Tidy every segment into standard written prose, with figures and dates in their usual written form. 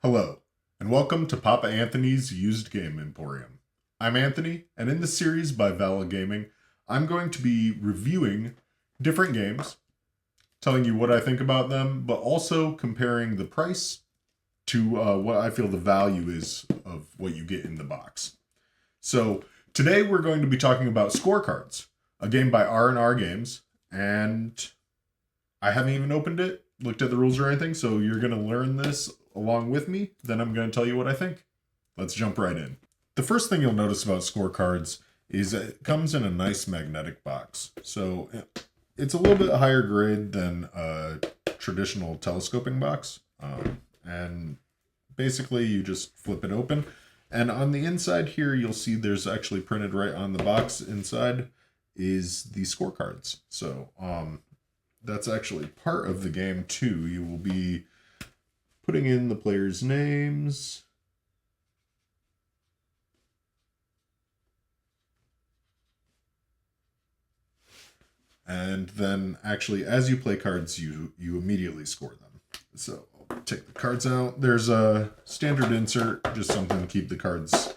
Hello, and welcome to Papa Anthony's Used Game Emporium. I'm Anthony, and in this series by Vala Gaming, I'm going to be reviewing different games, telling you what I think about them, but also comparing the price to what I feel the value is of what you get in the box. So today we're going to be talking about Scorecards, a game by RnR Games, and I haven't even opened it, looked at the rules or anything, so you're going to learn this along with me. Then I'm going to tell you what I think. Let's jump right in. The first thing you'll notice about Scorecards is it comes in a nice magnetic box. So it's a little bit higher grade than a traditional telescoping box. And basically you just flip it open. And on the inside here, you'll see there's actually printed right on the box inside is the scorecards. So that's actually part of the game too. You will be putting in the players' names. And then actually as you play cards, you immediately score them. So I'll take the cards out. There's a standard insert, just something to keep the cards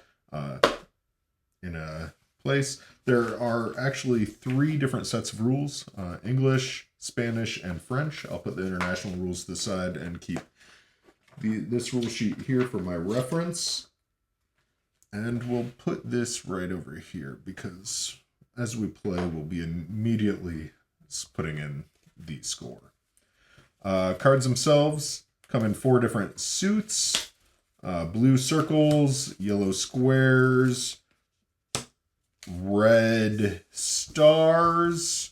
in a place. There are actually 3 different sets of rules, English, Spanish, and French. I'll put the international rules to the side and keep this rule sheet here for my reference. And we'll put this right over here because as we play, we'll be immediately putting in the score. Cards themselves come in 4 different suits, blue circles, yellow squares, red stars,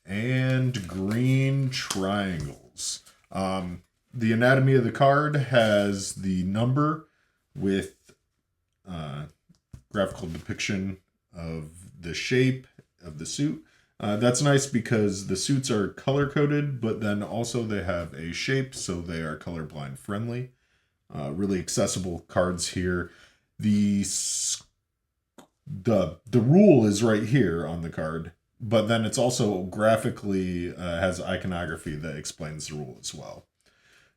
and green triangles. The anatomy of the card has the number with graphical depiction of the shape of the suit. That's nice because the suits are color-coded, but then also they have a shape, so they are colorblind friendly. Really accessible cards here. The rule is right here on the card, but then it's also graphically has iconography that explains the rule as well.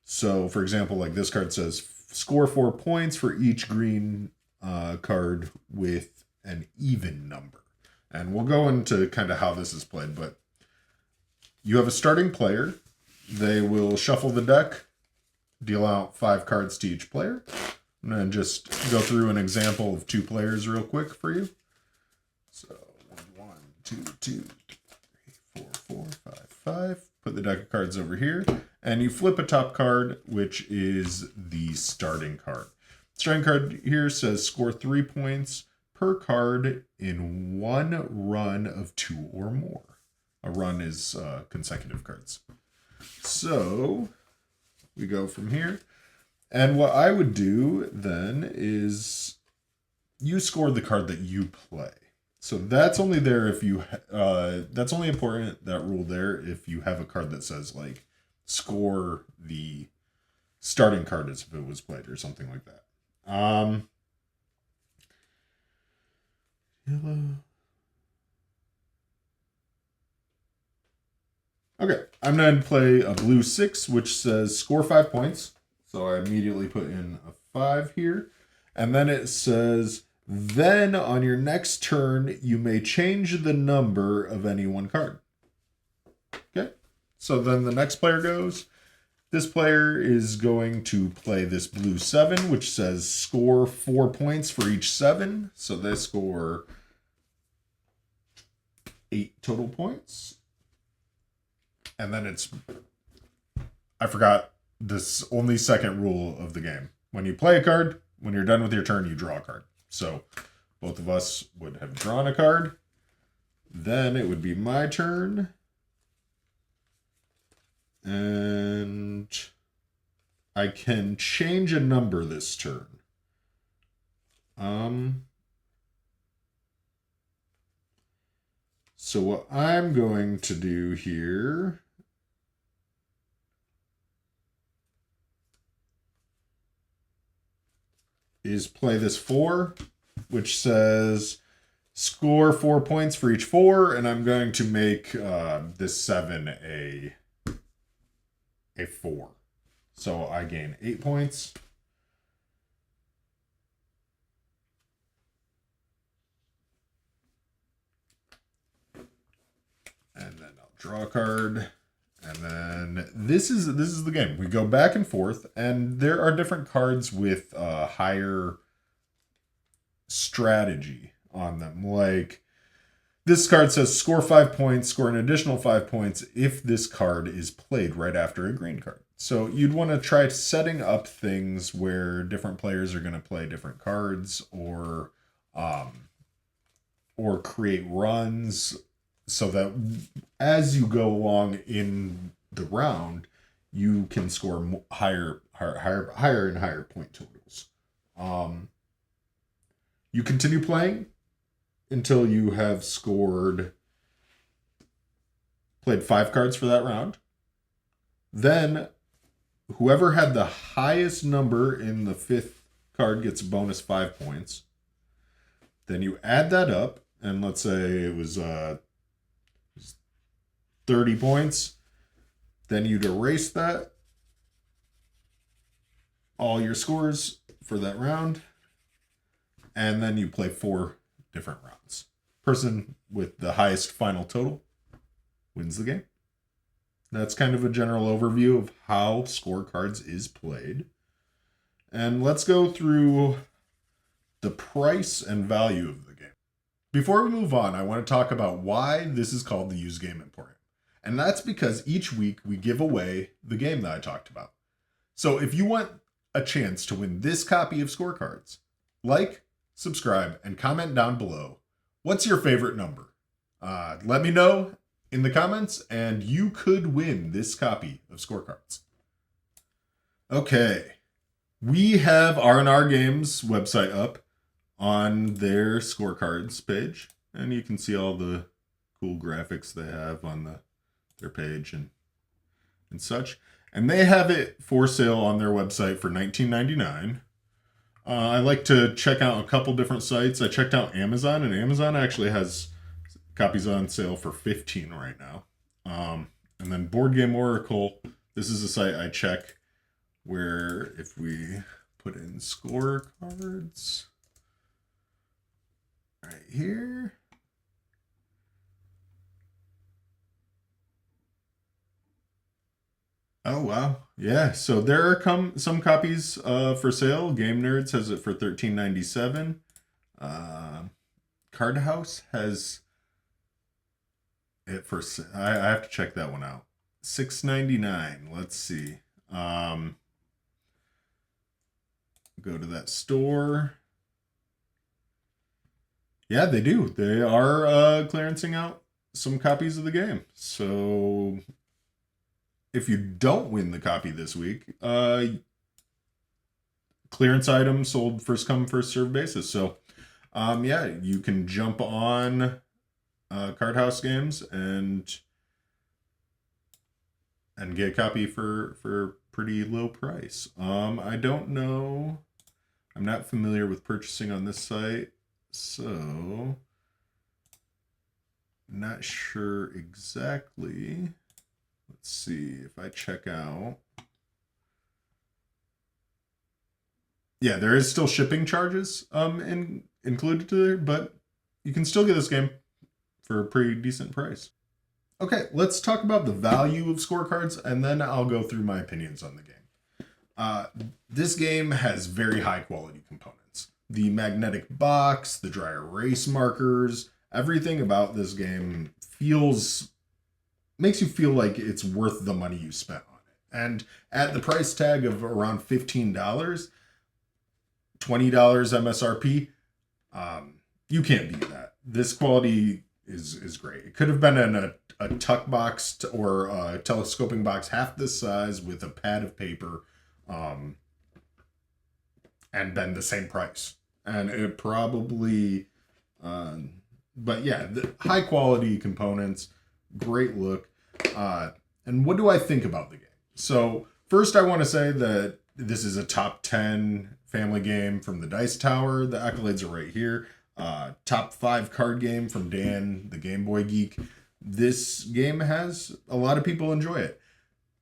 So, for example, like this card says, score 4 points for each green card with an even number. And we'll go into kind of how this is played, but you have a starting player. They will shuffle the deck, deal out 5 cards to each player. I'm going to just go through an example of 2 players real quick for you. So, 1, 2, 3, 4, 5, 5. Put the deck of cards over here. And you flip a top card, which is the starting card. Starting card here says score 3 points per card in 1 run of 2 or more. A run is consecutive cards. So we go from here. And what I would do then is you score the card that you play. So that's only there if you, that's only important, that rule there, if you have a card that says like score the starting card as if it was played or something like that. Yellow. Okay, I'm going to play a blue 6, which says score 5 points. So I immediately put in a 5 here. And then it says, then on your next turn, you may change the number of any one card. Okay, so then the next player goes. This player is going to play this blue 7, which says score 4 points for each 7. So they score 8 total points. And then it's, I forgot this only second rule of the game. When you play a card, when you're done with your turn, you draw a card. So both of us would have drawn a card. Then it would be my turn. And I can change a number this turn. So what I'm going to do here is play this 4, which says score 4 points for each 4, and I'm going to make this 7 a 4. So I gain 8 points. Draw a card. And then this is the game. We go back and forth, and there are different cards with higher strategy on them. Like this card says score 5 points, score an additional 5 points if this card is played right after a green card. So you'd want to try setting up things where different players are going to play different cards, or create runs, so that as you go along in the round, you can score higher and higher point totals. You continue playing until you have played 5 cards for that round. Then whoever had the highest number in the 5th card gets a bonus 5 points. Then you add that up, and let's say it was 30 points. Then you'd erase that, all your scores for that round, and then you play 4 different rounds. Person with the highest final total wins the game. That's kind of a general overview of how scorecards is played. And let's go through the price and value of the game. Before we move on, I want to talk about why this is called the Used Game Emporium. And that's because each week we give away the game that I talked about. So if you want a chance to win this copy of scorecards, like, subscribe, and comment down below. What's your favorite number? Let me know in the comments, and you could win this copy of scorecards. Okay, we have RnR Games website up on their scorecards page, and you can see all the cool graphics they have on their page and such. And they have it for sale on their website for $19.99. I like to check out a couple different sites. I checked out Amazon, and Amazon actually has copies on sale for $15 right now. And then Board Game Oracle, this is a site I check where if we put in scorecards right here. Oh, wow. Yeah, so there are some copies for sale. Game Nerds has it for $13.97. Card House has it for... I have to check that one out. $6.99. Let's see. Go to that store. Yeah, they do. They are clearancing out some copies of the game. So if you don't win the copy this week, clearance items sold first come, first served basis. So, yeah, you can jump on Card House Games and get a copy for pretty low price. I don't know. I'm not familiar with purchasing on this site, so not sure exactly. Let's see if I check out. Yeah, there is still shipping charges included to there, but you can still get this game for a pretty decent price. Okay, let's talk about the value of scorecards, and then I'll go through my opinions on the game. This game has very high quality components. The magnetic box, the dry erase markers, everything about this game makes you feel like it's worth the money you spent on it. And at the price tag of around $15, $20 MSRP, you can't beat that. This quality is great. It could have been in a tuck box or a telescoping box half this size with a pad of paper, and been the same price. And it probably, but yeah, the high quality components, great look. And what do I think about the game? So first I want to say that this is a top 10 family game from the Dice Tower. The accolades are right here. Top 5 card game from Dan, the Game Boy Geek. This game has a lot of people enjoy it.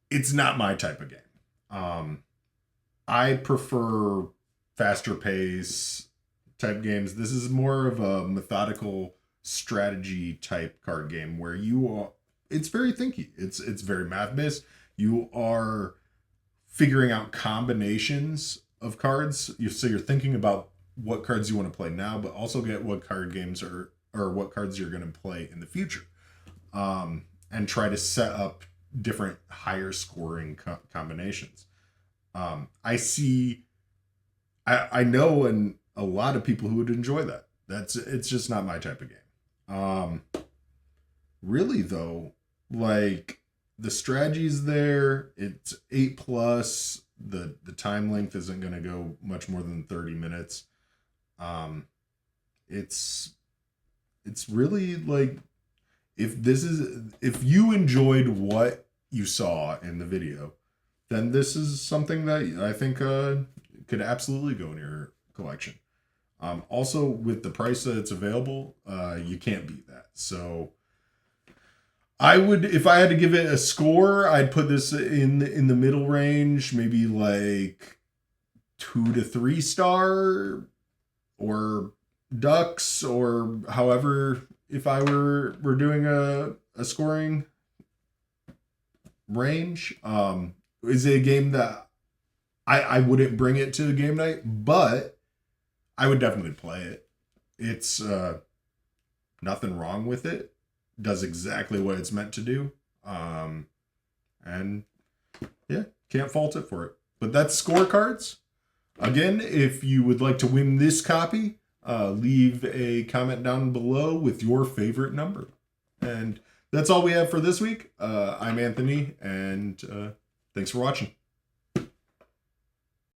It's not my type of game. I prefer faster pace type games. This is more of a methodical strategy type card game where it's very thinky. It's very math based. You are figuring out combinations of cards. So you're thinking about what cards you want to play now, but also get what card games or what cards you're going to play in the future, and try to set up different higher scoring combinations. I know and a lot of people who would enjoy that. It's just not my type of game. Really though, like the strategy's there. It's 8+. The time length isn't going to go much more than 30 minutes. It's really like, if you enjoyed what you saw in the video, then this is something that I think could absolutely go in your collection. Also, with the price that it's available, you can't beat that. So I would, if I had to give it a score, I'd put this in the middle range, maybe like 2 to 3 star, or ducks, or however, if I were doing a scoring range. Is it a game that I wouldn't bring it to a game night, but I would definitely play it. It's nothing wrong with it. Does exactly what it's meant to do. And yeah, can't fault it for it. But that's Scorecards. Again, if you would like to win this copy, leave a comment down below with your favorite number. And that's all we have for this week. I'm Anthony, and thanks for watching.